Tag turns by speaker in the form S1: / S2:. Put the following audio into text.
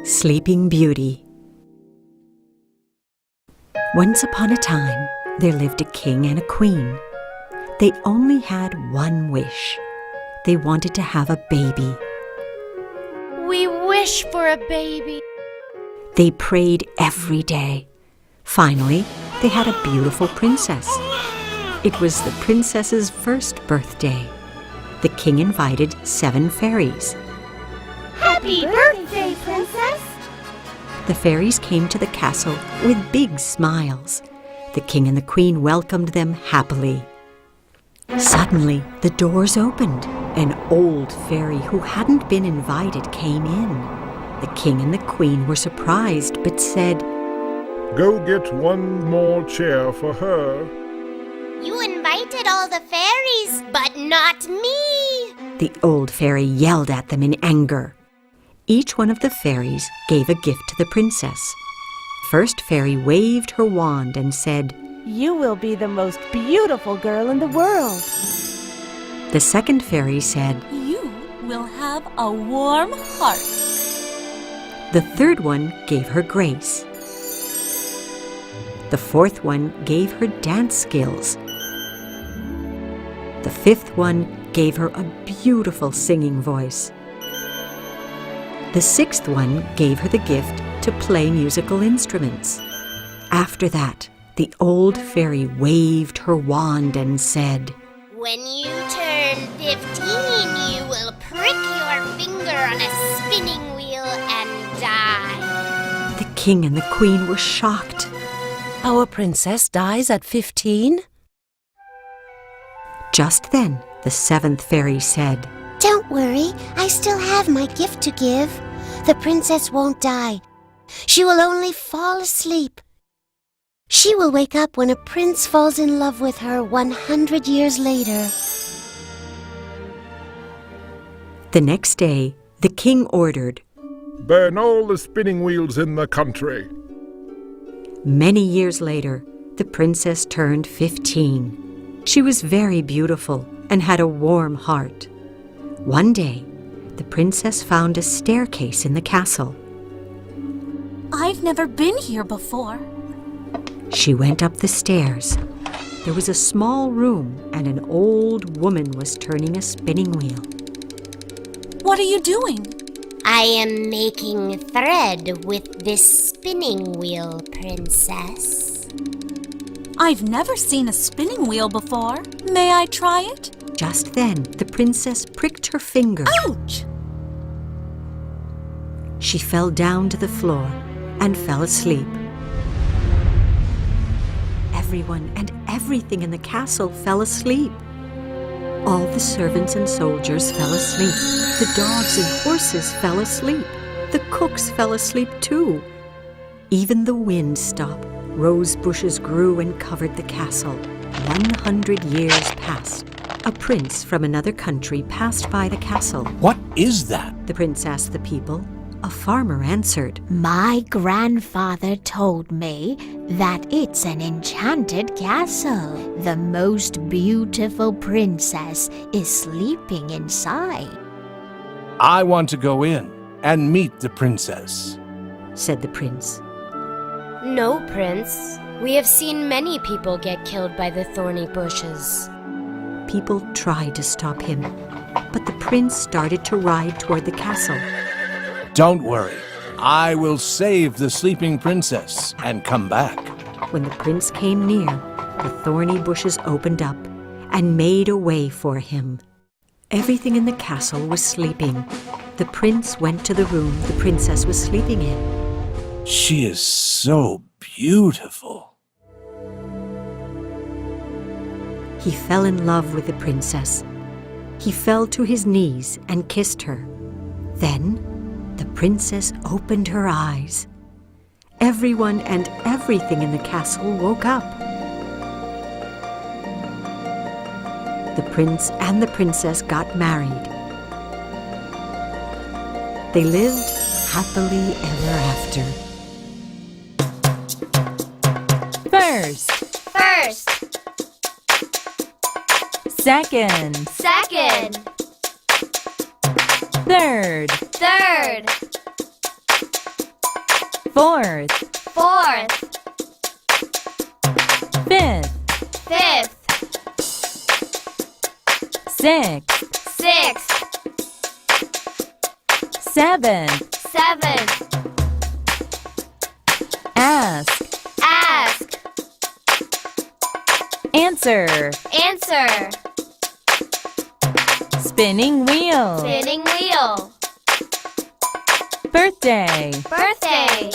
S1: Sleeping Beauty. Once upon a time, there lived a king and a queen. They only had one wish. They wanted to have a baby.
S2: We wish for a baby.
S1: They prayed every day. Finally, they had a beautiful princess. It was the princess's first birthday. The king invited 7 fairies.
S2: Happy birthday, princess!
S1: The fairies came to the castle with big smiles. The king and the queen welcomed them happily. Suddenly, the doors opened. An old fairy who hadn't been invited came in. The king and the queen were surprised, but said,
S3: "Go get one more chair for her."
S2: You invited all the fairies, but not me!
S1: The old fairy yelled at them in anger. Each one of the fairies gave a gift to the princess. First fairy waved her wand and said,
S4: "You will be the most beautiful girl in the world."
S1: The second fairy said,
S5: "You will have a warm heart."
S1: The third one gave her grace. The fourth one gave her dance skills. The fifth one gave her a beautiful singing voice. The sixth one gave her the gift to play musical instruments. After that, the old fairy waved her wand and said,
S2: When you turn 15, you will prick your finger on a spinning wheel and die.
S1: The king and the queen were shocked.
S6: Our princess dies at 15?
S1: Just then, the seventh fairy said,
S7: Don't worry, I still have my gift to give. The princess won't die. She will only fall asleep. She will wake up when a prince falls in love with her 100 years later.
S1: The next day, the king ordered,
S3: "Burn all the spinning wheels in the country."
S1: Many years later, the princess turned 15. She was very beautiful and had a warm heart. One day, the princess found a staircase in the castle.
S5: I've never been here before.
S1: She went up the stairs. There was a small room and an old woman was turning a spinning wheel.
S5: What are you doing?
S2: I am making thread with this spinning wheel, princess.
S5: I've never seen a spinning wheel before. May I try it?
S1: Just then, the princess pricked her finger.
S5: Ouch!
S1: She fell down to the floor and fell asleep. Everyone and everything in the castle fell asleep. All the servants and soldiers fell asleep. The dogs and horses fell asleep. The cooks fell asleep too. Even the wind stopped. Rose bushes grew and covered the castle. 100 years passed. A prince from another country passed by the castle.
S8: What is that?
S1: The prince asked the people. A farmer answered,
S7: My grandfather told me that it's an enchanted castle. The most beautiful princess is sleeping inside.
S8: I want to go in and meet the princess.
S1: said the prince.
S2: No, Prince. We have seen many people get killed by the thorny bushes.
S1: People tried to stop him, but the prince started to ride toward the castle.
S8: Don't worry. I will save the sleeping princess and come back.
S1: When the prince came near, the thorny bushes opened up and made a way for him. Everything in the castle was sleeping. The prince went to the room the princess was sleeping in.
S8: She is so beautiful.
S1: He fell in love with the princess. He fell to his knees and kissed her. Then, the princess opened her eyes. Everyone and everything in the castle woke up. The prince and the princess got married. They lived happily ever after.
S4: First, second,
S2: Second,
S4: third,
S2: third,
S4: Fourth.
S2: Fourth.
S4: Fifth.
S2: Fifth.
S4: Sixth.
S2: Sixth.
S4: Seventh.
S2: Seventh.
S4: Ask.
S2: Ask.
S4: Answer.
S2: Answer.
S4: Spinning wheel.
S2: Spinning wheel.
S4: Birthday.
S2: Birthday.